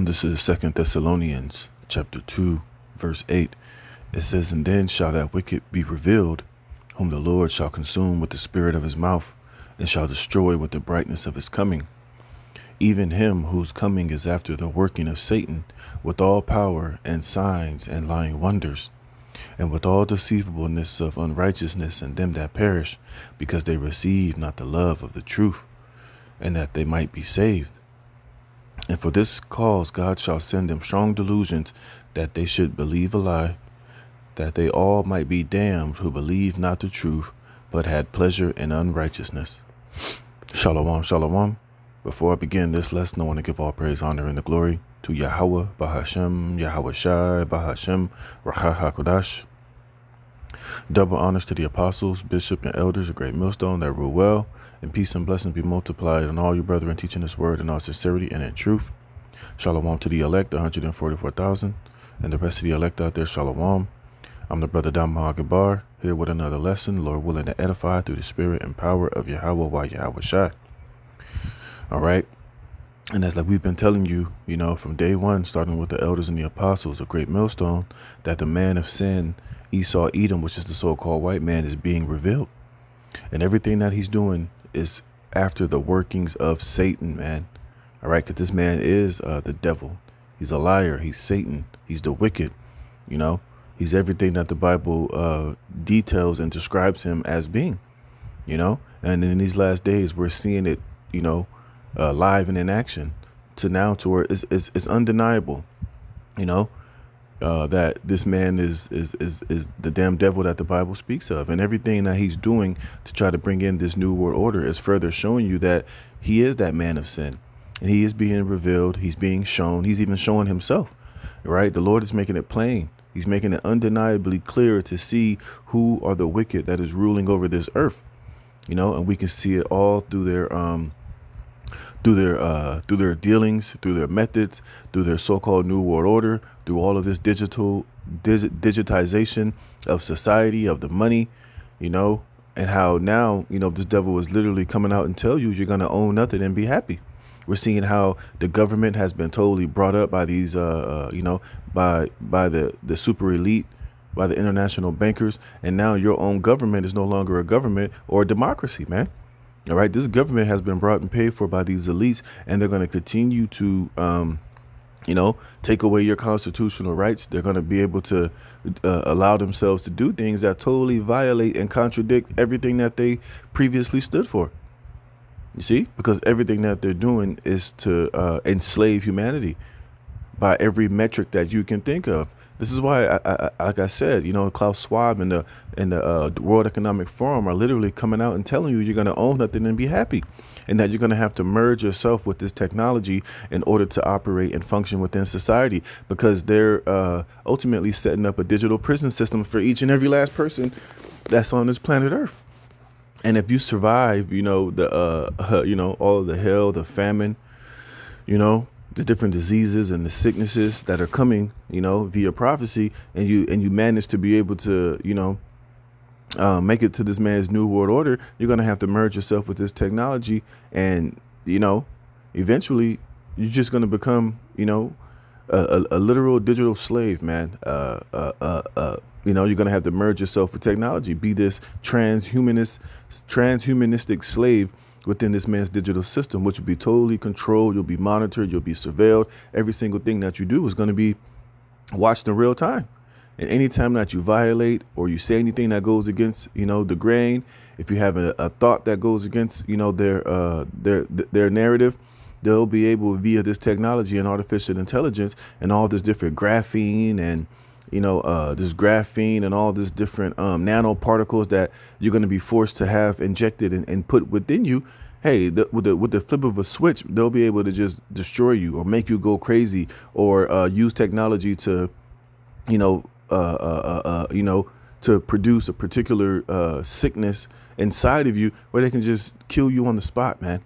This is Second Thessalonians chapter 2, verse 8. It says, "And then shall that wicked be revealed, whom the Lord shall consume with the spirit of his mouth, and shall destroy with the brightness of his coming. Even him whose coming is after the working of Satan, with all power and signs and lying wonders, and with all deceivableness of unrighteousness in them that perish, because they receive not the love of the truth, and that they might be saved. And for this cause God shall send them strong delusions, that they should believe a lie, that they all might be damned who believe not the truth, but had pleasure in unrighteousness." Shalom, shalom. Before I begin this lesson, I want to give all praise, honor, and the glory to Yahweh, Bahashem, Yahweh Shai, Bahashem, Raha HaKodash. Double honors to the apostles, bishop, and elders, a great millstone that rule well, and peace and blessings be multiplied on all you brethren teaching this word in all sincerity and in truth. Shalom to the elect, 144,000, and the rest of the elect out there, shalom. I'm the brother Dhamma Gabar, here with another lesson, Lord willing to edify through the spirit and power of Yahweh Yahweh Shai. All right. And as like we've been telling you, from day one, starting with the elders and the apostles, a great millstone, that the man of sin, Esau Edom, which is the so-called white man, is being revealed. And everything that he's doing is after the workings of Satan, man. All right, because this man is the devil. He's a liar. He's Satan. He's the wicked. He's everything that the Bible details and describes him as being. And in these last days, we're seeing it, live and in action to where it's undeniable, that this man is the damn devil that the Bible speaks of, and everything that he's doing to try to bring in this new world order is further showing you that he is that man of sin, and he is being revealed. He's being shown. He's even showing himself, right? The Lord is making it plain. He's making it undeniably clear to see who are the wicked that is ruling over this earth, and we can see it all through their dealings, through their methods, through their so-called new world order, through all of this digitization of society, of the money, and how now, this devil is literally coming out and tell you you're going to own nothing and be happy. We're seeing how the government has been totally brought up by these, by the super elite, by the international bankers. And now your own government is no longer a government or a democracy, man. All right. This government has been brought and paid for by these elites, and they're going to continue to, take away your constitutional rights. They're going to be able to allow themselves to do things that totally violate and contradict everything that they previously stood for. You see, because everything that they're doing is to enslave humanity by every metric that you can think of. This is why, like I said, Klaus Schwab and the World Economic Forum are literally coming out and telling you you're going to own nothing and be happy, and that you're going to have to merge yourself with this technology in order to operate and function within society, because they're ultimately setting up a digital prison system for each and every last person that's on this planet Earth. And if you survive, all of the hell, the famine, the different diseases and the sicknesses that are coming, via prophecy, and you manage to be able to, make it to this man's new world order, you're going to have to merge yourself with this technology. And, eventually you're just going to become, a literal digital slave, man. You're going to have to merge yourself with technology, be this transhumanistic slave within this man's digital system, which will be totally controlled. You'll be monitored. You'll be surveilled. Every single thing that you do is going to be watched in real time. And anytime that you violate or you say anything that goes against, the grain, if you have a thought that goes against, their narrative, they'll be able, via this technology and artificial intelligence and all this different graphene and this graphene and all this different nanoparticles that you're going to be forced to have injected and put within you. Hey, with the flip of a switch, they'll be able to just destroy you or make you go crazy, or use technology to, to produce a particular sickness inside of you, where they can just kill you on the spot, man.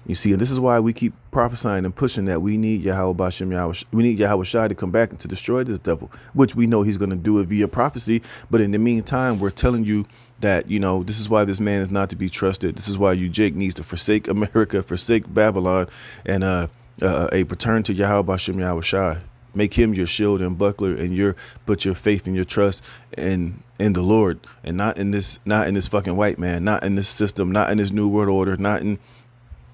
You see, and this is why we keep prophesying and pushing that we need Yahweh Shai to come back and to destroy this devil, which we know he's going to do it via prophecy. But in the meantime, we're telling you that, this is why this man is not to be trusted. This is why Jake needs to forsake America, forsake Babylon, and return to Yahweh Bashem Yahweh Shai. Make him your shield and buckler, and put your faith and your trust in the Lord, and not in this fucking white man, not in this system, not in this new world order, not in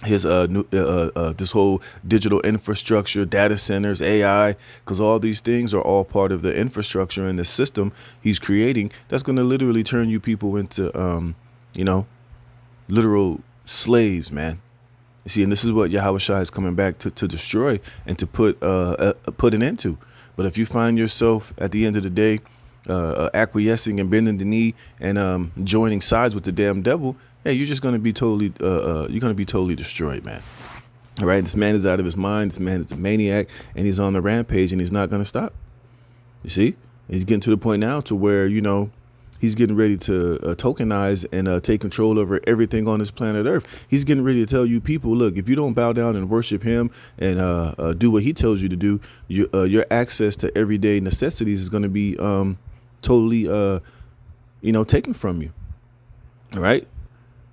his this whole digital infrastructure, data centers, AI, because all these things are all part of the infrastructure and the system he's creating. That's going to literally turn you people into literal slaves, man. You see, and this is what Yahweh Shai is coming back to destroy and to put an end to. But if you find yourself at the end of the day acquiescing and bending the knee and joining sides with the damn devil, hey, you're just going to be totally destroyed, man. All right, this man is out of his mind. This man is a maniac, and he's on the rampage, and he's not going to stop. You see, he's getting to the point now to where he's getting ready to tokenize and take control over everything on this planet Earth. He's getting ready to tell you people, look, if you don't bow down and worship him and do what he tells you to do, your access to everyday necessities is going to be totally, taken from you. All right.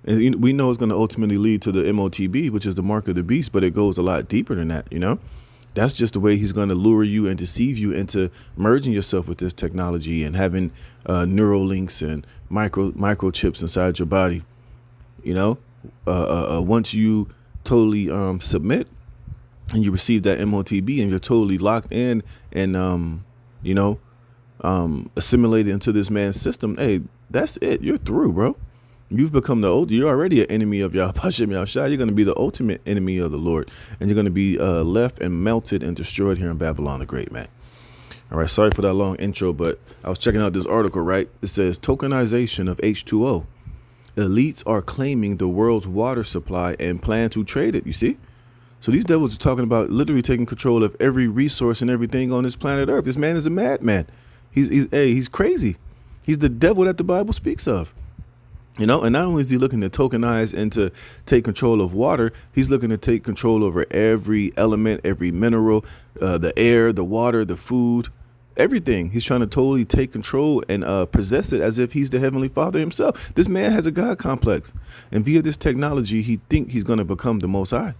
And we know it's going to ultimately lead to the MOTB, which is the mark of the beast, but it goes a lot deeper than that. That's just the way he's going to lure you and deceive you into merging yourself with this technology and having neural links and microchips inside your body. Once you totally submit and you receive that MOTB and you're totally locked in and assimilated into this man's system, hey, that's it. You're through, bro. You've become you're already an enemy of Yahweh Hashem Yahushua. You're going to be the ultimate enemy of the Lord. And you're going to be left and melted and destroyed here in Babylon the Great, man. All right, sorry for that long intro, but I was checking out this article, right? It says tokenization of H2O. Elites are claiming the world's water supply and plan to trade it, you see? So these devils are talking about literally taking control of every resource and everything on this planet Earth. This man is a madman. He's crazy. He's the devil that the Bible speaks of. And not only is he looking to tokenize and to take control of water, he's looking to take control over every element, every mineral, the air, the water, the food, everything. He's trying to totally take control and possess it as if he's the Heavenly Father himself. This man has a God complex. And via this technology, he thinks he's going to become the Most High.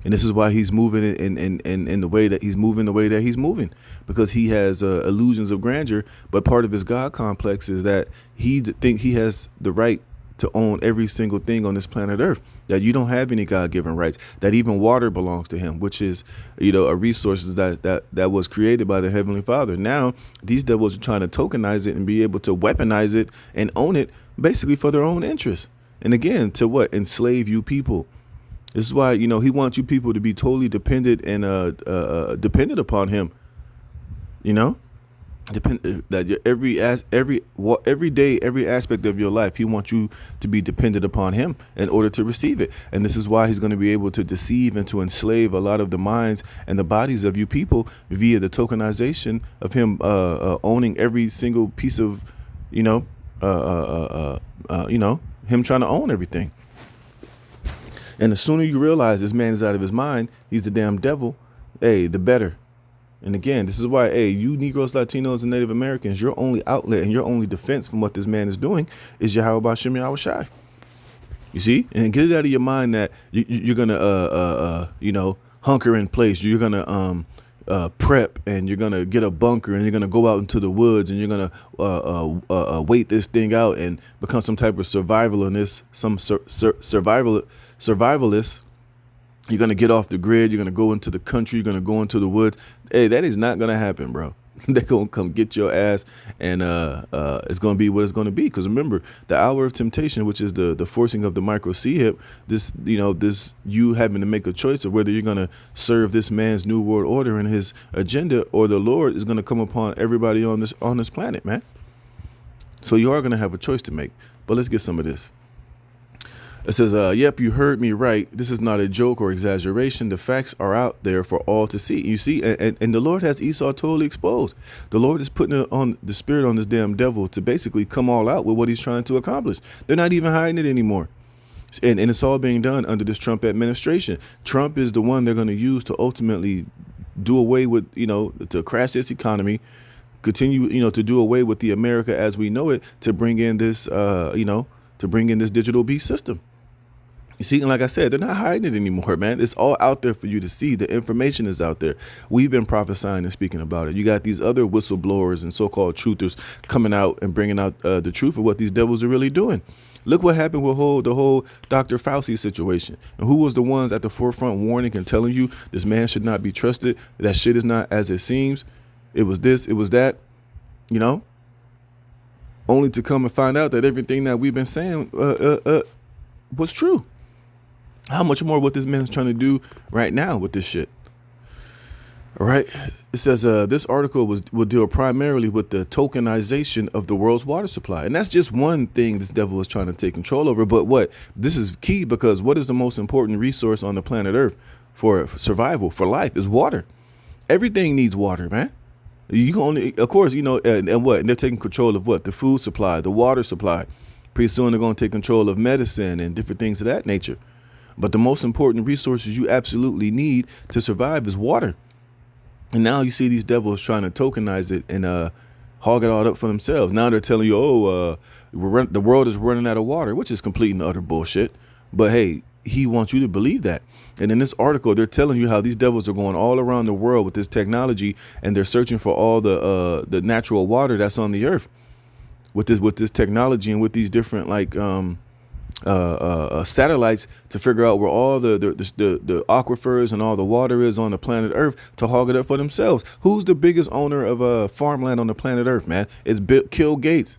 And this is why he's moving in the way that he's moving, because he has illusions of grandeur. But part of his God complex is that he thinks he has the right to own every single thing on this planet Earth, that you don't have any God-given rights, that even water belongs to him, which is, a resource that was created by the Heavenly Father. Now, these devils are trying to tokenize it and be able to weaponize it and own it basically for their own interests. And again, to what? Enslave you people. This is why, he wants you people to be totally dependent and dependent upon him. That every day, every aspect of your life, he wants you to be dependent upon him in order to receive it. And this is why he's going to be able to deceive and to enslave a lot of the minds and the bodies of you people via the tokenization of him owning every single piece of, him trying to own everything. And the sooner you realize this man is out of his mind, he's the damn devil, hey, the better. And again, this is why, hey, you Negroes, Latinos, and Native Americans, your only outlet and your only defense from what this man is doing is Yahweh Bashem Yahweh Shai. You see? And get it out of your mind that you're going to, hunker in place. You're going to prep, and you're going to get a bunker, and you're going to go out into the woods, and you're going to wait this thing out and become some type of survivalist. You're going to get off the grid. You're going to go into the country. You're going to go into the woods. Hey, that is not going to happen, bro. They're going to come get your ass, and it's going to be what it's going to be. Because remember, the hour of temptation, which is the forcing of the micro C hip, this you having to make a choice of whether you're going to serve this man's new world order and his agenda, or the Lord is going to come upon everybody on this planet, man. So you are going to have a choice to make. But let's get some of this. It says, yep, you heard me right. This is not a joke or exaggeration. The facts are out there for all to see. You see, and the Lord has Esau totally exposed. The Lord is putting it on the spirit on this damn devil to basically come all out with what he's trying to accomplish. They're not even hiding it anymore. And it's all being done under this Trump administration. Trump is the one they're going to use to ultimately do away with, to crash this economy, continue, to do away with the America as we know it, to bring in this, to bring in this digital beast system. You see, and like I said, they're not hiding it anymore, man. It's all out there for you to see. The information is out there. We've been prophesying and speaking about it. You got these other whistleblowers and so-called truthers coming out and bringing out the truth of what these devils are really doing. Look what happened with the whole Dr. Fauci situation. And who was the ones at the forefront warning and telling you this man should not be trusted? That shit is not as it seems. It was this, it was that, you know, only to come and find out that everything that we've been saying was true. How much more what this man's trying to do right now with this shit? All right. It says this article will deal primarily with the tokenization of the world's water supply. And that's just one thing this devil is trying to take control over. But what? This is key, because what is the most important resource on the planet Earth for survival, for life, is water. Everything needs water, man. You can only, of course, you know, and what? And they're taking control of what? The food supply, the water supply. Pretty soon they're going to take control of medicine and different things of that nature. But the most important resources you absolutely need to survive is water. And now you see these devils trying to tokenize it and hog it all up for themselves. Now they're telling you, oh, the world is running out of water, which is complete and utter bullshit. But hey, he wants you to believe that. And in this article, they're telling you how these devils are going all around the world with this technology, and they're searching for all the natural water that's on the earth with this technology and with these different like satellites to figure out where all the aquifers and all the water is on the planet Earth to hog it up for themselves. Who's the biggest owner of farmland on the planet Earth, man? It's Bill Gates.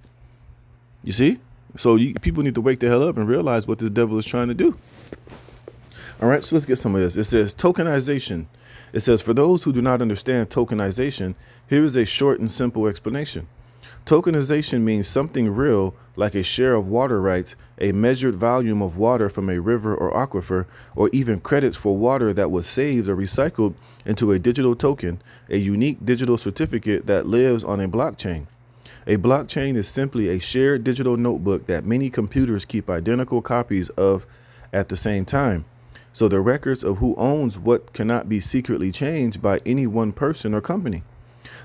You see? So people need to wake the hell up and realize what this devil is trying to do. All right, so let's get some of this. It says tokenization. It says, for those who do not understand tokenization, here is a short and simple explanation. Tokenization means something real, like a share of water rights, a measured volume of water from a river or aquifer, or even credits for water that was saved or recycled into a digital token, a unique digital certificate that lives on a blockchain. A blockchain is simply a shared digital notebook that many computers keep identical copies of at the same time. So the records of who owns what cannot be secretly changed by any one person or company.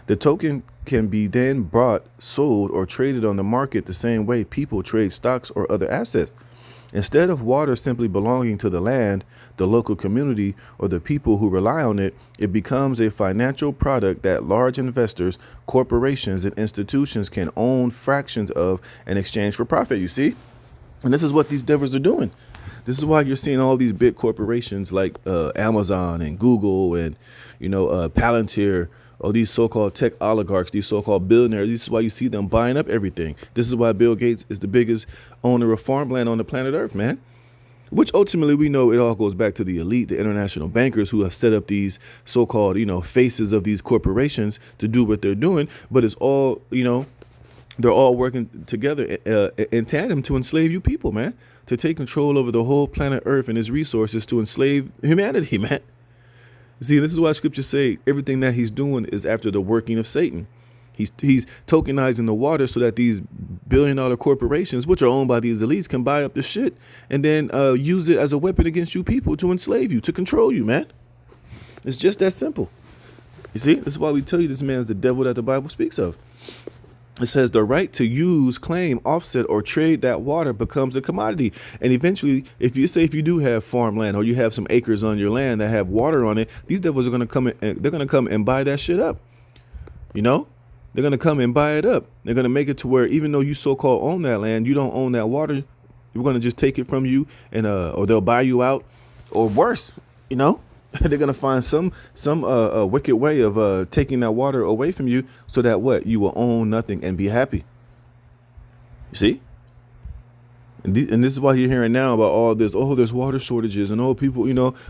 The token can be then bought, sold, or traded on the market the same way people trade stocks or other assets. Instead of water simply belonging to the land, the local community, or the people who rely on it, it becomes a financial product that large investors, corporations, and institutions can own fractions of in exchange for profit, you see? And this is what these devils are doing. This is why you're seeing all these big corporations like Amazon and Google and, Palantir, all these so-called tech oligarchs, these so-called billionaires. This is why you see them buying up everything. This is why Bill Gates is the biggest owner of farmland on the planet Earth, man. Which ultimately we know it all goes back to the elite, the international bankers who have set up these so-called, faces of these corporations to do what they're doing. But it's all, they're all working together in tandem to enslave you people, man. To take control over the whole planet Earth and its resources to enslave humanity, man. See, this is why scriptures say everything that he's doing is after the working of Satan. He's tokenizing the water so that these billion-dollar corporations, which are owned by these elites, can buy up the shit and then use it as a weapon against you people to enslave you, to control you, man. It's just that simple. You see, this is why we tell you this man is the devil that the Bible speaks of. It says the right to use, claim, offset, or trade that water becomes a commodity. And eventually, if you do have farmland or you have some acres on your land that have water on it, these devils are going to come and they're going to come and buy that shit up. They're going to come and buy it up. They're going to make it to where even though you so-called own that land, you don't own that water. We're going to just take it from you and or they'll buy you out, or worse, They're going to find some wicked way of taking that water away from you so that what? You will own nothing and be happy. You see? And this is why you're hearing now about all this. Oh, there's water shortages and people,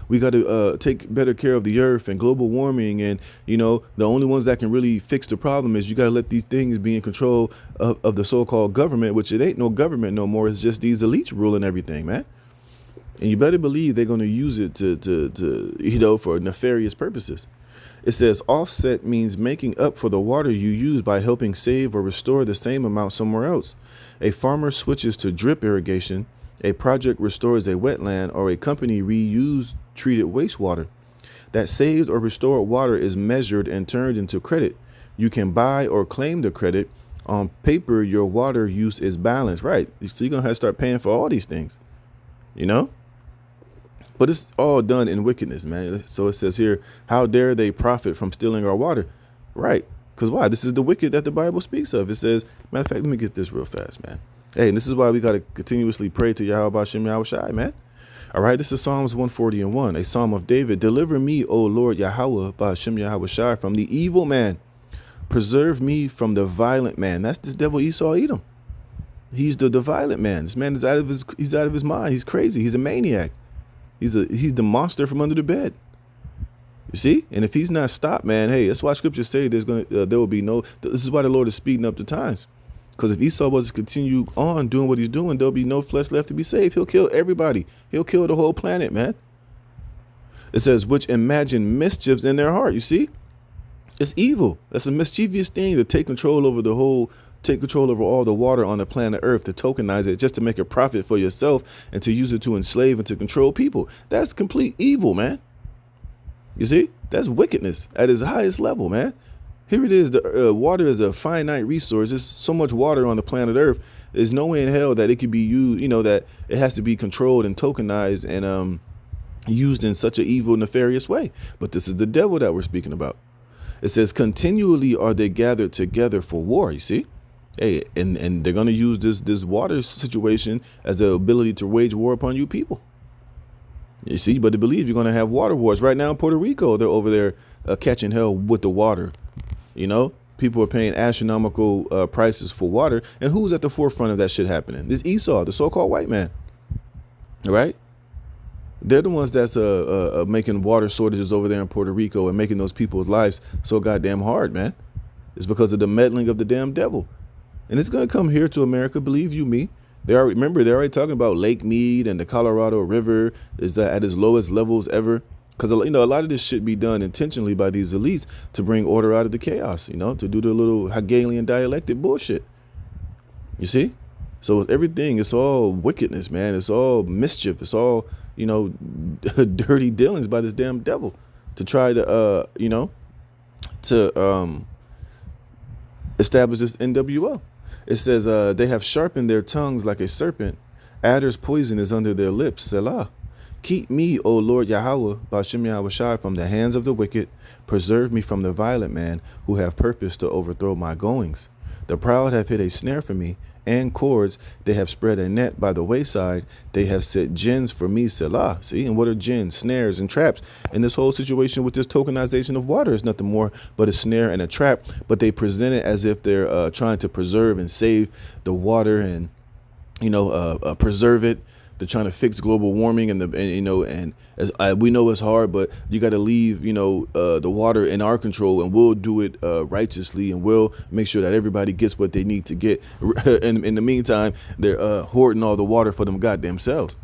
we got to take better care of the earth and global warming. And, the only ones that can really fix the problem is you got to let these things be in control of the so-called government, which it ain't no government no more. It's just these elites ruling everything, man. And you better believe they're going to use it to for nefarious purposes. It says offset means making up for the water you use by helping save or restore the same amount somewhere else. A farmer switches to drip irrigation, a project restores a wetland, or a company reuse treated wastewater. That saved or restored water is measured and turned into credit. You can buy or claim the credit. On paper, your water use is balanced, right? So you're going to have to start paying for all these things, But it's all done in wickedness, man. So it says here, how dare they profit from stealing our water? Right. Because why? This is the wicked that the Bible speaks of. It says, matter of fact, let me get this real fast, man. Hey, and this is why we got to continuously pray to Yahweh Bashem Yahweh Shai, man. All right, this is Psalms 140:1, a psalm of David. Deliver me, O Lord Yahweh Bashem Yahweh Shai, from the evil man. Preserve me from the violent man. That's this devil Esau Edom. He's the violent man. This man is out of his mind. He's crazy. He's a maniac. He's the monster from under the bed. You see? And if he's not stopped, man, hey, that's why scriptures say there will be no. This is why the Lord is speeding up the times. Because if Esau was to continue on doing what he's doing, there'll be no flesh left to be saved. He'll kill everybody. He'll kill the whole planet, man. It says, which imagine mischiefs in their heart. You see? It's evil. That's a mischievous thing to take control over all the water on the planet Earth, to tokenize it just to make a profit for yourself and to use it to enslave and to control people. That's complete evil, man. You see, that's wickedness at its highest level, man. Here it is. The water is a finite resource. There's so much water on the planet Earth. There's no way in hell that it could be used, that it has to be controlled and tokenized and used in such an evil, nefarious way. But this is the devil that we're speaking about. It says, continually are they gathered together for war. You see? Hey, and they're going to use this water situation as the ability to wage war upon you people. You see, but they believe you're going to have water wars. Right now in Puerto Rico, they're over there catching hell with the water. People are paying astronomical prices for water. And who's at the forefront of that shit happening? This Esau, the so-called white man. All right. They're the ones that's making water shortages over there in Puerto Rico and making those people's lives so goddamn hard, man. It's because of the meddling of the damn devil. And it's going to come here to America, believe you me. They're already talking about Lake Mead and the Colorado River is at its lowest levels ever. Because, a lot of this shit be done intentionally by these elites to bring order out of the chaos, to do the little Hegelian dialectic bullshit. You see? So with everything, it's all wickedness, man. It's all mischief. It's all, dirty dealings by this damn devil to try to, establish this NWO. It says they have sharpened their tongues like a serpent. Adder's poison is under their lips. Selah. Keep me, O Lord Yahweh, Bashem Yahweh Shai, from the hands of the wicked. Preserve me from the violent man who have purpose to overthrow my goings. The proud have hid a snare for me, and cords. They have spread a net by the wayside. They have set gins for me, Selah. See, and what are gins? Snares and traps. And this whole situation with this tokenization of water is nothing more but a snare and a trap. But they present it as if they're trying to preserve and save the water and, preserve it. They're trying to fix global warming and as we know it's hard, but you got to leave, the water in our control, and we'll do it righteously, and we'll make sure that everybody gets what they need to get. And in the meantime, they're hoarding all the water for them goddamn selves,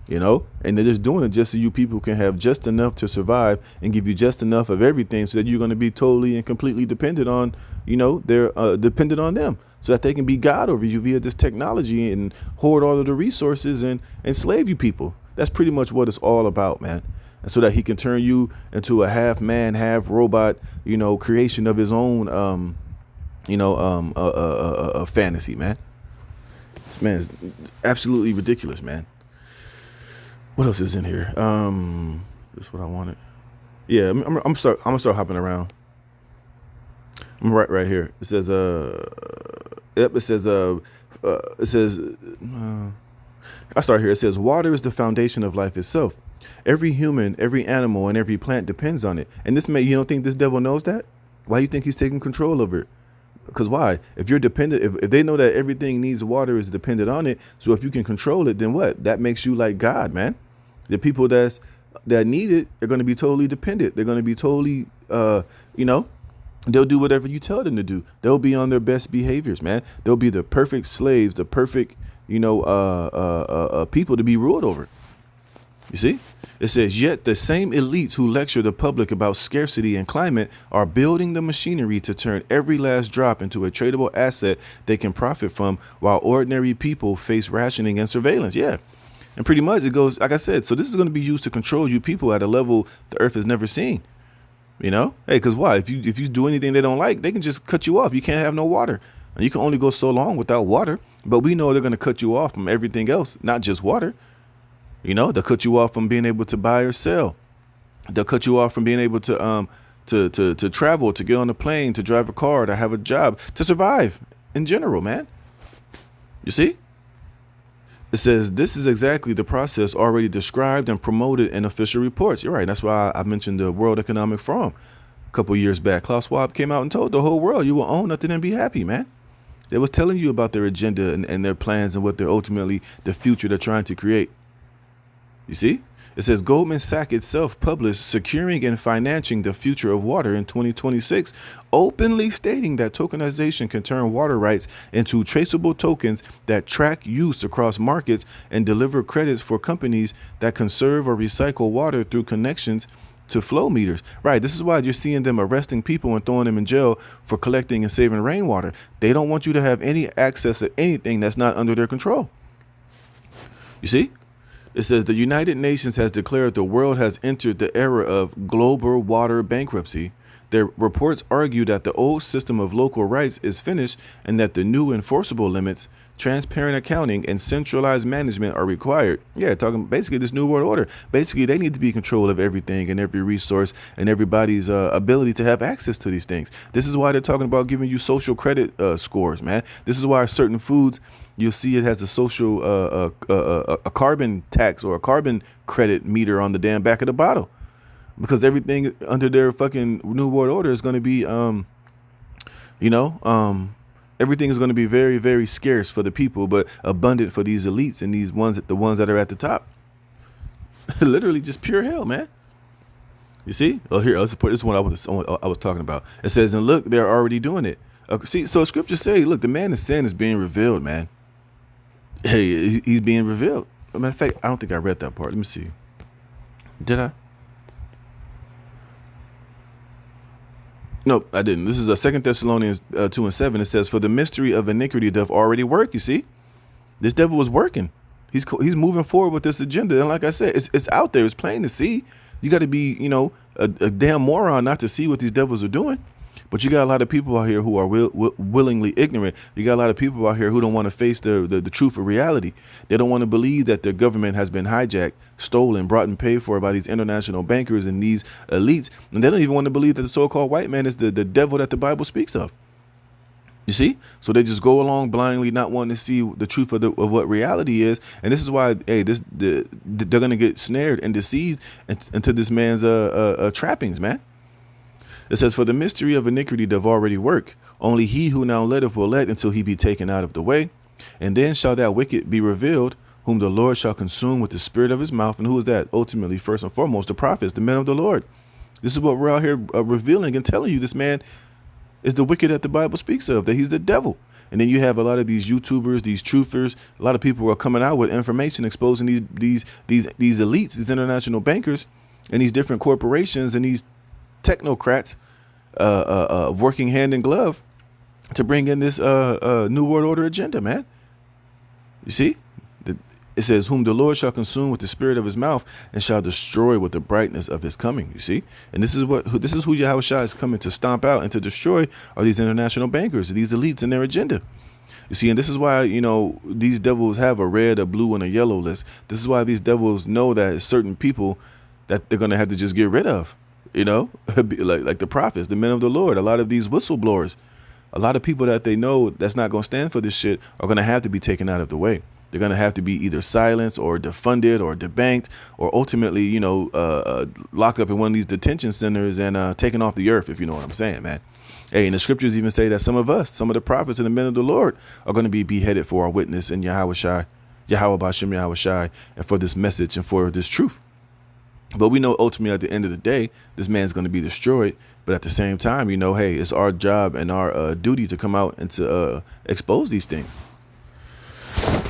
and they're just doing it just so you people can have just enough to survive and give you just enough of everything so that you're going to be totally and completely dependent on, they're dependent on them, so that they can be God over you via this technology and hoard all of the resources and enslave you people. That's pretty much what it's all about, man. And so that he can turn you into a half man, half robot, creation of his own, fantasy, man. This man is absolutely ridiculous, man. What else is in here? This is what I wanted. Yeah, I'm gonna start hopping around. I'm right here. It says I start here. It says water is the foundation of life itself. Every human, every animal, and every plant depends on it. And you don't think this devil knows that? Why do you think he's taking control over it? Because why? If you're dependent, if they know that everything needs water is dependent on it, so if you can control it, then what? That makes you like God, man. The people that need it, they're going to be totally dependent. They're going to be totally, they'll do whatever you tell them to do. They'll be on their best behaviors, man. They'll be the perfect slaves, the perfect, people to be ruled over. You see? It says, yet the same elites who lecture the public about scarcity and climate are building the machinery to turn every last drop into a tradable asset they can profit from, while ordinary people face rationing and surveillance. Yeah. And pretty much it goes, like I said, so this is going to be used to control you people at a level the earth has never seen. Hey, because why? If you do anything they don't like, they can just cut you off. You can't have no water. And you can only go so long without water. But we know they're going to cut you off from everything else, not just water. They'll cut you off from being able to buy or sell. They'll cut you off from being able to travel, to get on a plane, to drive a car, to have a job, to survive in general, man. You see? It says this is exactly the process already described and promoted in official reports. You're right. That's why I mentioned the World Economic Forum a couple years back. Klaus Schwab came out and told the whole world, you will own nothing and be happy, man. They was telling you about their agenda and their plans and what they're ultimately, the future they're trying to create. You see? It says Goldman Sachs itself published Securing and Financing the Future of Water in 2026, openly stating that tokenization can turn water rights into traceable tokens that track use across markets and deliver credits for companies that conserve or recycle water through connections to flow meters. Right. This is why you're seeing them arresting people and throwing them in jail for collecting and saving rainwater. They don't want you to have any access to anything that's not under their control. You see? It says the United Nations has declared the world has entered the era of global water bankruptcy. Their reports argue that the old system of local rights is finished and that the new enforceable limits, transparent accounting, and centralized management are required. Yeah, talking basically this new world order. Basically, they need to be in control of everything and every resource and everybody's ability to have access to these things. This is why they're talking about giving you social credit scores, man. This is why certain foods, you'll see it has a social a carbon tax or a carbon credit meter on the damn back of the bottle, because everything under their fucking new world order is going to be everything is going to be very, very scarce for the people, but abundant for these elites and the ones that are at the top. Literally just pure hell, man. You see? Oh, here, let's put this one I was talking about. It says, and look, they're already doing it. See, so scriptures say, look, the man of sin is being revealed, man. Hey, he's being revealed. As a matter of fact, I don't think I read that part. Let me see. Did I? No, I didn't. This is a 2 Thessalonians 2:7. It says, for the mystery of iniquity doth already work. You see, this devil was working. He's moving forward with this agenda. And like I said, it's out there. It's plain to see. You got to be, a damn moron not to see what these devils are doing. But you got a lot of people out here who are willingly ignorant. You got a lot of people out here who don't want to face the truth of reality. They don't want to believe that their government has been hijacked, stolen, brought and paid for by these international bankers and these elites. And they don't even want to believe that the so-called white man is the devil that the Bible speaks of. You see? So they just go along blindly, not wanting to see the truth of what reality is. And this is why, hey, they're going to get snared and deceived into this man's trappings, man. It says, for the mystery of iniquity doth already work. Only he who now letteth will let until he be taken out of the way. And then shall that wicked be revealed, whom the Lord shall consume with the spirit of his mouth. And who is that? Ultimately, first and foremost, the prophets, the men of the Lord. This is what we're out here revealing and telling you. This man is the wicked that the Bible speaks of, that he's the devil. And then you have a lot of these YouTubers, these truthers, a lot of people who are coming out with information exposing these elites, these international bankers, and these different corporations and these technocrats working hand in glove to bring in this new world order agenda, man. You see, it says, whom the Lord shall consume with the spirit of his mouth and shall destroy with the brightness of his coming. You see, and this is who Yahushua is coming to stomp out and to destroy, are these international bankers, these elites and their agenda. You see, and this is why, these devils have a red, a blue, and a yellow list. This is why these devils know that certain people that they're going to have to just get rid of. Like the prophets, the men of the Lord, a lot of these whistleblowers, a lot of people that they know that's not going to stand for this shit are going to have to be taken out of the way. They're going to have to be either silenced or defunded or debanked or ultimately, locked up in one of these detention centers and taken off the earth, if you know what I'm saying, man. Hey, and the scriptures even say that some of the prophets and the men of the Lord are going to be beheaded for our witness in Yahweh B'Shem Yahushai, and for this message and for this truth. But we know ultimately at the end of the day, this man's going to be destroyed. But at the same time, hey, it's our job and our duty to come out and to expose these things.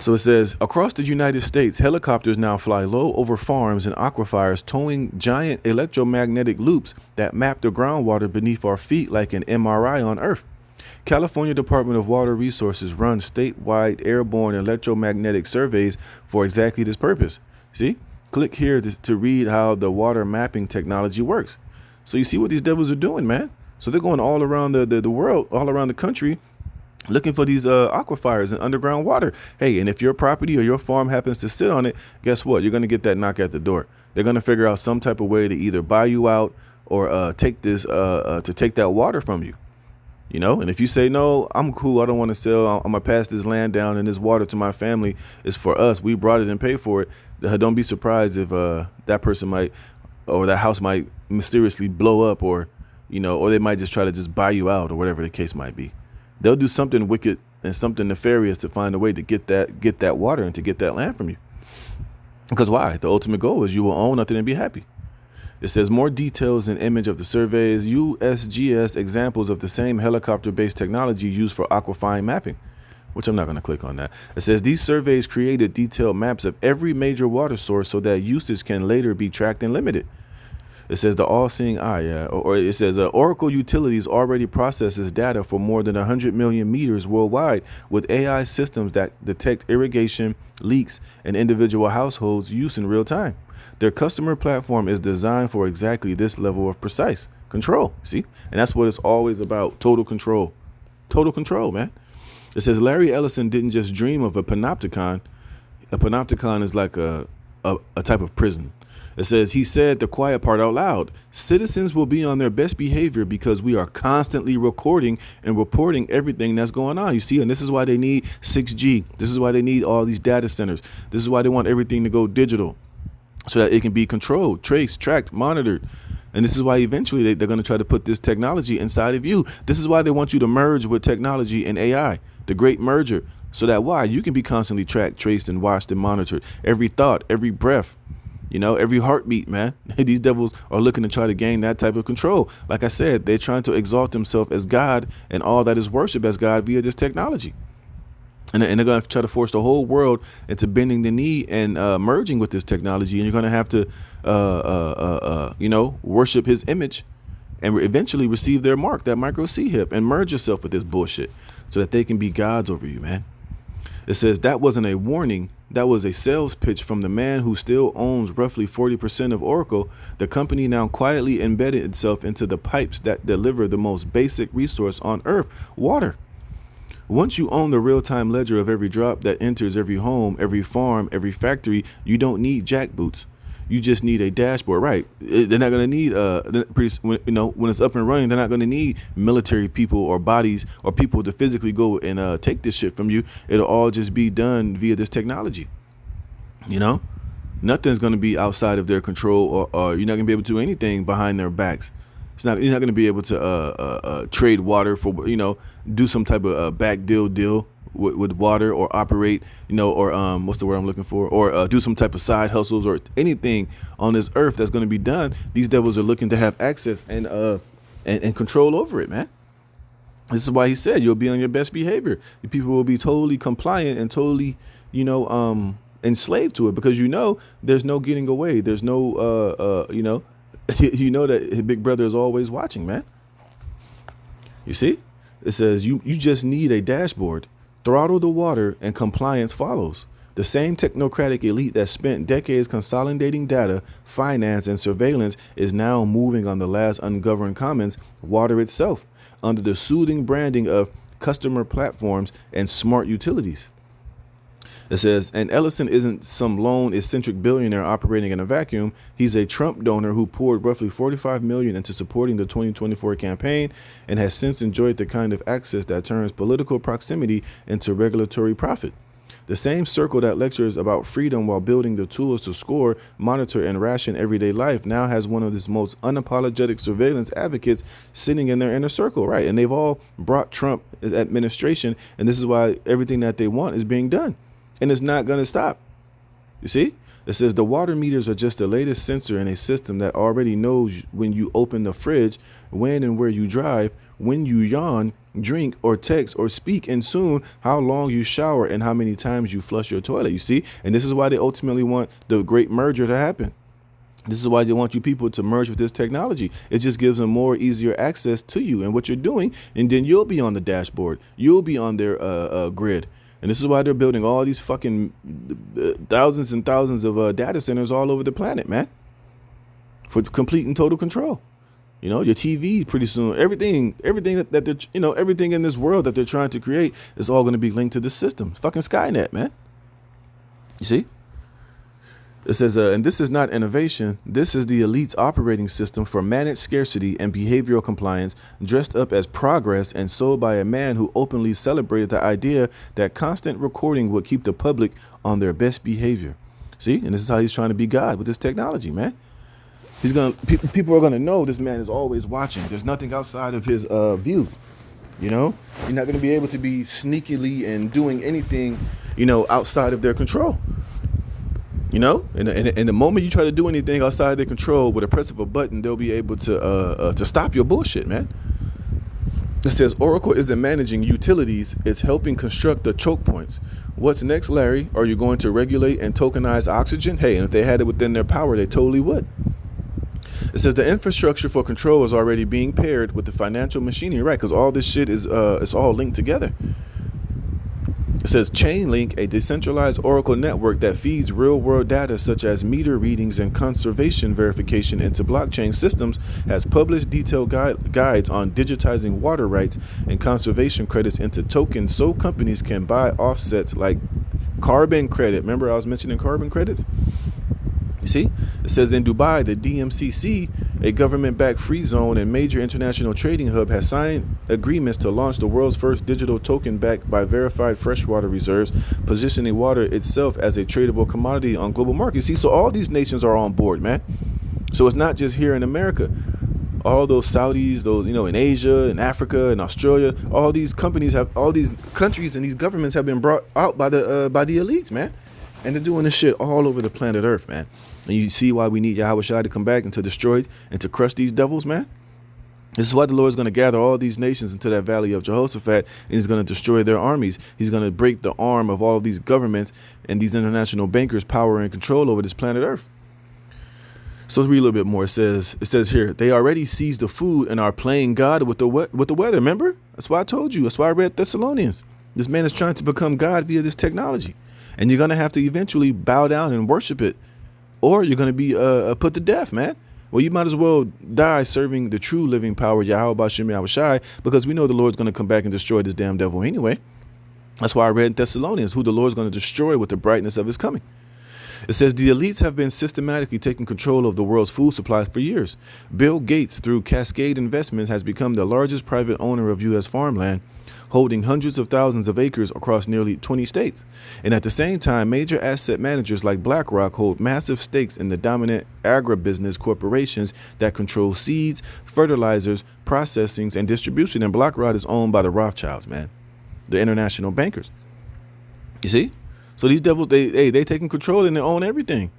So it says, across the United States, helicopters now fly low over farms and aquifers, towing giant electromagnetic loops that map the groundwater beneath our feet like an MRI on Earth. California Department of Water Resources runs statewide airborne electromagnetic surveys for exactly this purpose. See? Click here to read how the water mapping technology works. So you see what these devils are doing, man. So they're going all around the world, all around the country, looking for these aquifers and underground water. Hey, and if your property or your farm happens to sit on it, guess what? You're going to get that knock at the door. They're going to figure out some type of way to either buy you out or take that water from you. You know, and if you say, no, I'm cool, I don't want to sell, I'm gonna pass this land down and this water to my family, is for us, we brought it and paid for it, don't be surprised if that person might, or that house might mysteriously blow up, or, you know, or they might just try to just buy you out, or whatever the case might be. They'll do something wicked and something nefarious to find a way to get that water and to get that land from you. Because why? The ultimate goal is you will own nothing and be happy. It says more details and image of the surveys, USGS examples of the same helicopter-based technology used for aquifying mapping, which I'm not going to click on that. It says these surveys created detailed maps of every major water source so that usage can later be tracked and limited. It says the all-seeing eye, or it says Oracle Utilities already processes data for more than 100 million meters worldwide with AI systems that detect irrigation, leaks, and individual households' use in real time. Their customer platform is designed for exactly this level of precise control. See? And that's what it's always about. Total control. Total control, man. It says Larry Ellison didn't just dream of a panopticon. A panopticon is like a type of prison. It says he said the quiet part out loud. Citizens will be on their best behavior because we are constantly recording and reporting everything that's going on. You see, and this is why they need 6G. This is why they need all these data centers. This is why they want everything to go digital, so that it can be controlled, traced, tracked, monitored. And this is why eventually they're going to try to put this technology inside of you. This is why they want you to merge with technology and AI, the great merger, so that why you can be constantly tracked, traced, and watched and monitored. Every thought, every breath, you know, every heartbeat, man. These devils are looking to try to gain that type of control. Like I said, they're trying to exalt themselves as God and all that is worship as God via this technology. And they're going to try to force the whole world into bending the knee and merging with this technology. And you're going to have to, you know, worship his image and eventually receive their mark, that micro C hip, and merge yourself with this bullshit so that they can be gods over you, man. It says that wasn't a warning. That was a sales pitch from the man who still owns roughly 40% of Oracle. The company now quietly embedded itself into the pipes that deliver the most basic resource on earth, water. Once you own the real-time ledger of every drop that enters every home, every farm, every factory, you don't need jackboots. You just need a dashboard, right? They're not going to need, when it's up and running, they're not going to need military people or bodies or people to physically go and take this shit from you. It'll all just be done via this technology. You know, nothing's going to be outside of their control, or you're not going to be able to do anything behind their backs. You're not going to be able to trade water for, you know, do some type of back deal with water, or operate, you know, or what's the word I'm looking for, or do some type of side hustles or anything on this earth that's going to be done. These devils are looking to have access and control over it, man. This is why he said you'll be on your best behavior. The people will be totally compliant and totally, you know, enslaved to it, because you know there's no getting away. There's no, you know, you know that his big brother is always watching, man. You see, it says you just need a dashboard. Throttle the water and compliance follows. The same technocratic elite that spent decades consolidating data, finance, and surveillance is now moving on the last ungoverned commons, water itself, under the soothing branding of customer platforms and smart utilities. It says, and Ellison isn't some lone eccentric billionaire operating in a vacuum. He's a Trump donor who poured roughly $45 million into supporting the 2024 campaign and has since enjoyed the kind of access that turns political proximity into regulatory profit. The same circle that lectures about freedom while building the tools to score, monitor, and ration everyday life now has one of its most unapologetic surveillance advocates sitting in their inner circle, right? And they've all brought Trump as administration, and this is why everything that they want is being done. And it's not going to stop. You see, it says the water meters are just the latest sensor in a system that already knows when you open the fridge, when and where you drive, when you yawn, drink, or text, or speak, and soon how long you shower and how many times you flush your toilet. You see, and this is why they ultimately want the great merger to happen. This is why they want you people to merge with this technology. It just gives them more easier access to you and what you're doing. And then you'll be on the dashboard. You'll be on their grid. And this is why they're building all these fucking thousands and thousands of data centers all over the planet, man, for complete and total control. You know, your TV pretty soon, everything that they're, everything in this world that they're trying to create is all going to be linked to this system. It's fucking Skynet, man. You see? It says, and this is not innovation. This is the elite's operating system for managed scarcity and behavioral compliance, dressed up as progress and sold by a man who openly celebrated the idea that constant recording would keep the public on their best behavior. See? And this is how he's trying to be God with this technology, man. He's people are gonna know this man is always watching. There's nothing outside of his view. You know, you're not gonna be able to be sneakily and doing anything, outside of their control. You know, and the moment you try to do anything outside of their control with a press of a button, they'll be able to stop your bullshit, man. It says Oracle isn't managing utilities; it's helping construct the choke points. What's next, Larry? Are you going to regulate and tokenize oxygen? Hey, and if they had it within their power, they totally would. It says the infrastructure for control is already being paired with the financial machinery, right? Because all this shit is it's all linked together. It says Chainlink, a decentralized Oracle network that feeds real-world data such as meter readings and conservation verification into blockchain systems, has published detailed guides on digitizing water rights and conservation credits into tokens so companies can buy offsets like carbon credit. Remember I was mentioning carbon credits? See, it says in Dubai, the DMCC, a government-backed free zone and major international trading hub, has signed agreements to launch the world's first digital token backed by verified freshwater reserves, positioning water itself as a tradable commodity on global markets. See, so all these nations are on board, man. So it's not just here in America. All those Saudis, those, in Asia and Africa and Australia, all these countries and these governments have been brought out by the elites, man. And they're doing this shit all over the planet Earth, man. And you see why we need Yahweh Shai to come back and to destroy and to crush these devils, man. This is why the Lord is going to gather all these nations into that valley of Jehoshaphat, and he's going to destroy their armies. He's going to break the arm of all of these governments and these international bankers' power and control over this planet Earth. So let's read a little bit more. It says here, they already seized the food and are playing God with the weather. Remember? That's why I told you. That's why I read Thessalonians. This man is trying to become God via this technology. And you're going to have to eventually bow down and worship it, or you're going to be put to death, man. Well, you might as well die serving the true living power, Yahweh B'Shem Yahweh Shai, because we know the Lord's going to come back and destroy this damn devil anyway. That's why I read in Thessalonians, who the Lord's going to destroy with the brightness of his coming. It says the elites have been systematically taking control of the world's food supplies for years. Bill Gates, through Cascade Investments, has become the largest private owner of U.S. farmland, holding hundreds of thousands of acres across nearly 20 states. And at the same time, major asset managers like BlackRock hold massive stakes in the dominant agribusiness corporations that control seeds, fertilizers, processing, and distribution. And BlackRock is owned by the Rothschilds, man, the international bankers. You see? So these devils, they taking control and they own everything.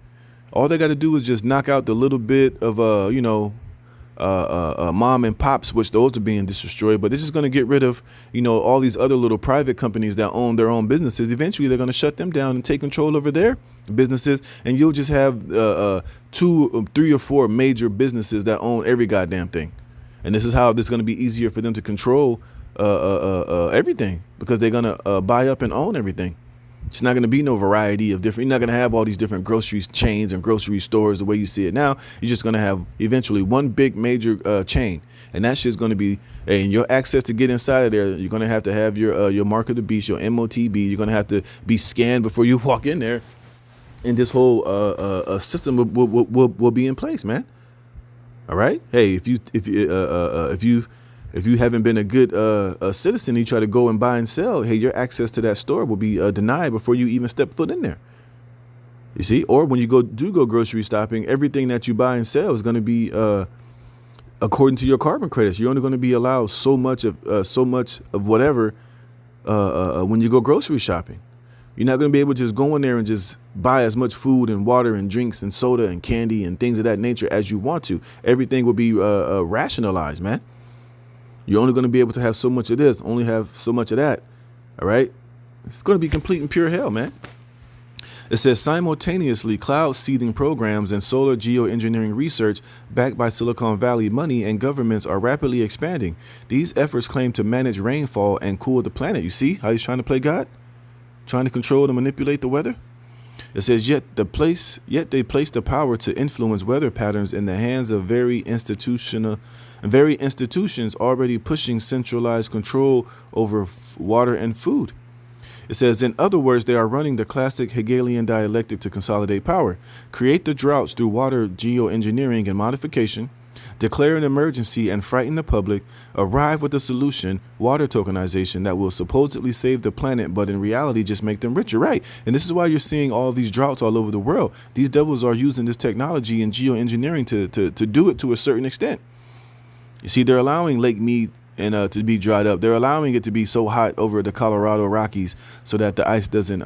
All they got to do is just knock out the little bit of, mom and pops, which those are being destroyed, but they're just going to get rid of, all these other little private companies that own their own businesses. Eventually, they're going to shut them down and take control over their businesses, and you'll just have 2, 3, or 4 major businesses that own every goddamn thing. And this is how this is going to be easier for them to control everything, because they're going to buy up and own everything. It's not going to be no variety of different. You're not going to have all these different grocery chains and grocery stores the way you see it now. You're just going to have eventually one big major chain, and that shit's going to be, and your access to get inside of there, you're going to have your mark of the beast, your MOTB. You're going to have to be scanned before you walk in there, and this whole system will be in place, man. All right. Hey, if you haven't been a good citizen, you try to go and buy and sell, hey, your access to that store will be denied before you even step foot in there. You see? Or when you go grocery shopping, everything that you buy and sell is going to be according to your carbon credits. You're only going to be allowed so much of whatever when you go grocery shopping. You're not going to be able to just go in there and just buy as much food and water and drinks and soda and candy and things of that nature as you want to. Everything will be rationalized, man. You're only going to be able to have so much of this, only have so much of that. All right. It's going to be complete and pure hell, man. It says simultaneously, cloud seeding programs and solar geoengineering research backed by Silicon Valley money and governments are rapidly expanding. These efforts claim to manage rainfall and cool the planet. You see how he's trying to play God? Trying to control and manipulate the weather? It says, yet they place the power to influence weather patterns in the hands of very institutions already pushing centralized control over water and food. It says, in other words, they are running the classic Hegelian dialectic to consolidate power, create the droughts through water geoengineering and modification, declare an emergency and frighten the public, arrive with a solution, water tokenization, that will supposedly save the planet, but in reality just make them richer, right? And this is why you're seeing all these droughts all over the world. These devils are using this technology and geoengineering to do it to a certain extent. You see, they're allowing Lake Mead and to be dried up. They're allowing it to be so hot over the Colorado Rockies so that the ice doesn't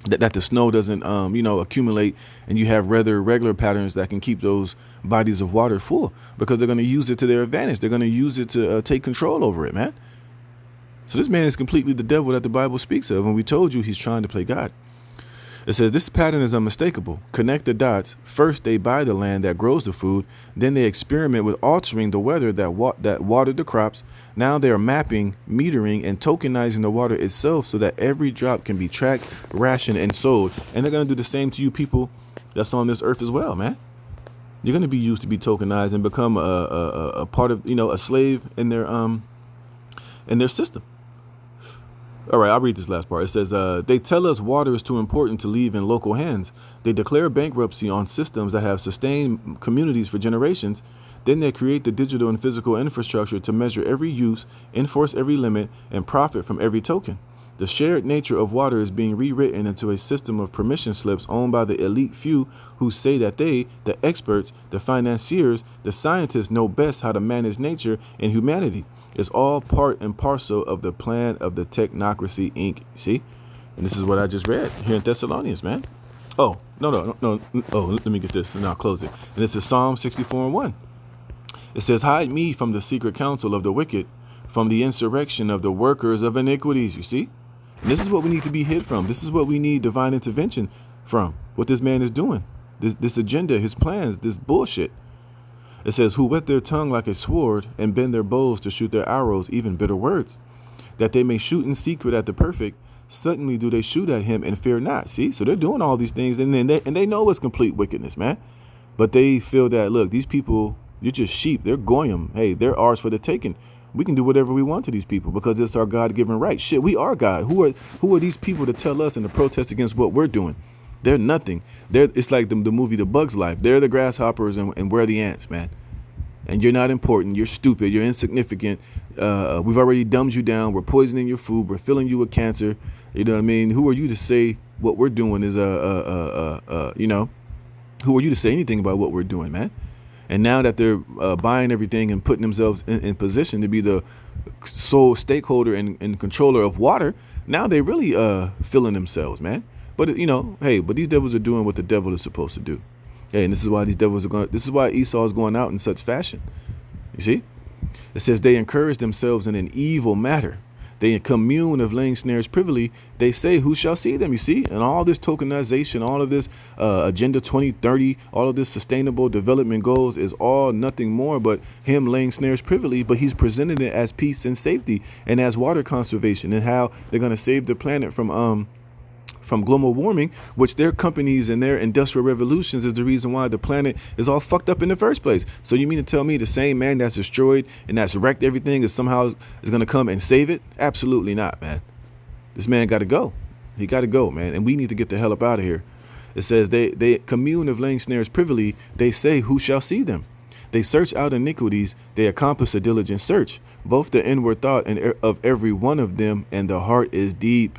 that the snow doesn't accumulate, and you have regular patterns that can keep those bodies of water full, because they're going to use it to their advantage. They're going to use it to take control over it, man. So this man is completely the devil that the Bible speaks of, and we told you he's trying to play God. It says this pattern is unmistakable. Connect the dots. First, they buy the land that grows the food. Then they experiment with altering the weather that watered the crops. Now they are mapping, metering, and tokenizing the water itself so that every drop can be tracked, rationed, and sold. And they're going to do the same to you people that's on this earth as well, man. You're going to be used to be tokenized and become a part of, a slave in their system. All right, I'll read this last part. It says, they tell us water is too important to leave in local hands. They declare bankruptcy on systems that have sustained communities for generations. Then they create the digital and physical infrastructure to measure every use, enforce every limit, and profit from every token. The shared nature of water is being rewritten into a system of permission slips owned by the elite few who say that they, the experts, the financiers, the scientists, know best how to manage nature and humanity. It's all part and parcel of the plan of the technocracy, Inc. You see? And this is what I just read here in Thessalonians, man. Oh, no. Oh, let me get this and I'll close it. And this is Psalm 64:1. It says, hide me from the secret counsel of the wicked, from the insurrection of the workers of iniquities. You see? And this is what we need to be hid from. This is what we need divine intervention from. What this man is doing. This agenda, his plans, this bullshit. It says, who whet their tongue like a sword and bend their bows to shoot their arrows, even bitter words, that they may shoot in secret at the perfect. Suddenly do they shoot at him and fear not. See, so they're doing all these things, and they know it's complete wickedness, man. But they feel that, look, these people, you're just sheep. They're goyim. Hey, they're ours for the taking. We can do whatever we want to these people because it's our God-given right. Shit, we are God. Who are these people to tell us and to protest against what we're doing? They're nothing. It's like the movie The Bug's Life. They're the grasshoppers and we're the ants, man. And you're not important. You're stupid. You're insignificant. We've already dumbed you down. We're poisoning your food. We're filling you with cancer. You know what I mean? Who are you to say what we're doing is, who are you to say anything about what we're doing, man? And now that they're buying everything and putting themselves in position to be the sole stakeholder and controller of water, now they really feeling themselves, man. But, hey, but these devils are doing what the devil is supposed to do. Hey, and this is why these devils are going. This is why Esau is going out in such fashion. You see, it says they encourage themselves in an evil matter. They commune of laying snares privily. They say, who shall see them? You see, and all this tokenization, all of this Agenda 2030, all of this sustainable development goals is all nothing more but him laying snares privily. But he's presented it as peace and safety and as water conservation and how they're going to save the planet from global warming, which their companies and their industrial revolutions is the reason why the planet is all fucked up in the first place. So you mean to tell me the same man that's destroyed and that's wrecked everything is somehow is going to come and save it? Absolutely not, man. This man got to go. He got to go, man. And we need to get the hell up out of here. It says they commune of laying snares privily. They say, who shall see them? They search out iniquities. They accomplish a diligent search, both the inward thought and of every one of them, and the heart is deep.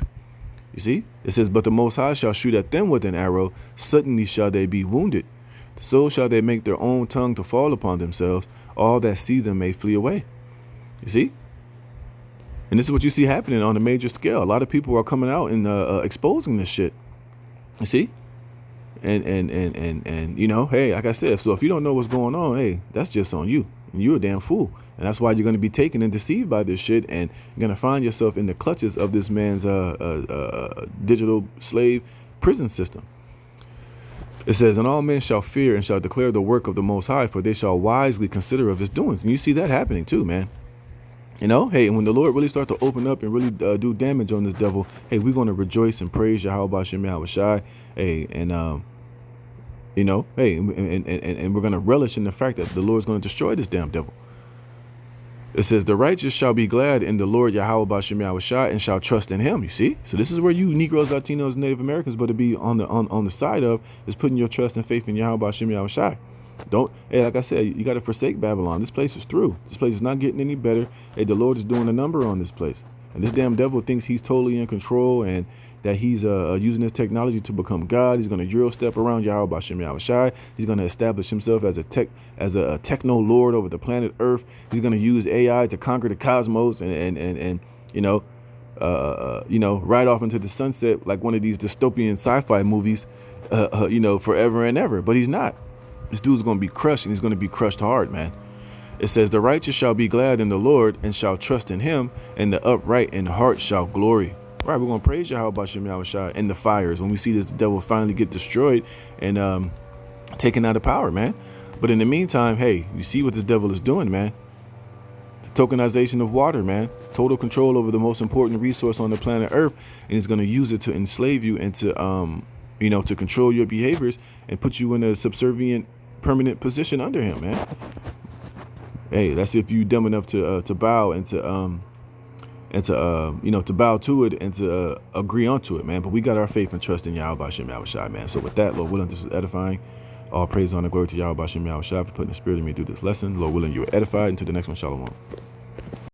You see, it says, but the Most High shall shoot at them with an arrow. Suddenly shall they be wounded. So shall they make their own tongue to fall upon themselves. All that see them may flee away. You see? And this is what you see happening on a major scale. A lot of people are coming out and exposing this shit. You see? And hey, like I said, so if you don't know what's going on, hey, that's just on you. And you're a damn fool. And that's why you're going to be taken and deceived by this shit. And you're going to find yourself in the clutches of this man's digital slave prison system. It says, and all men shall fear and shall declare the work of the Most High, for they shall wisely consider of his doings. And you see that happening too, man. You know, hey, and when the Lord really starts to open up and really do damage on this devil, hey, we're going to rejoice and praise Yahweh Bashem Yahweh Shai. Hey, and you know, hey, and we're going to relish in the fact that the Lord's going to destroy this damn devil. It says, the righteous shall be glad in the Lord Yahweh Bashem Yahweh Shai and shall trust in him. You see? So this is where you Negroes, Latinos, Native Americans, but to be on the side of is putting your trust and faith in Yahweh Bashem Yahweh Shai. Don't, hey, like I said, you got to forsake Babylon. This place is through. This place is not getting any better. Hey, the Lord is doing a number on this place. And this damn devil thinks he's totally in control and that he's using this technology to become God. He's going to Euro step around Yahweh Bashem Yahweh Shai. He's going to establish himself as a techno lord over the planet Earth. He's going to use AI to conquer the cosmos and you know, ride off into the sunset like one of these dystopian sci-fi movies, you know, forever and ever. But he's not. This dude's going to be crushed, and he's going to be crushed hard, man. It says, the righteous shall be glad in the Lord and shall trust in him, and the upright in heart shall glory. All right, we're going to praise Yahweh Bashem Yahweh Shai in the fires when we see this devil finally get destroyed and taken out of power, man. But in the meantime, hey, you see what this devil is doing, man. The tokenization of water, man. Total control over the most important resource on the planet Earth, and he's going to use it to enslave you and to, you know, to control your behaviors and put you in a subservient permanent position under him, man. Hey, that's if you dumb enough to bow and to you know, to bow to it and to agree onto it, man. But we got our faith and trust in Yahweh Bashem Yahweh Shai, man. So with that, Lord willing, this is edifying. All praise, honor, glory to Yahweh Bashem Yahweh Shai for putting the spirit in me to do this lesson. Lord willing, you are edified. Until the next one, shalom.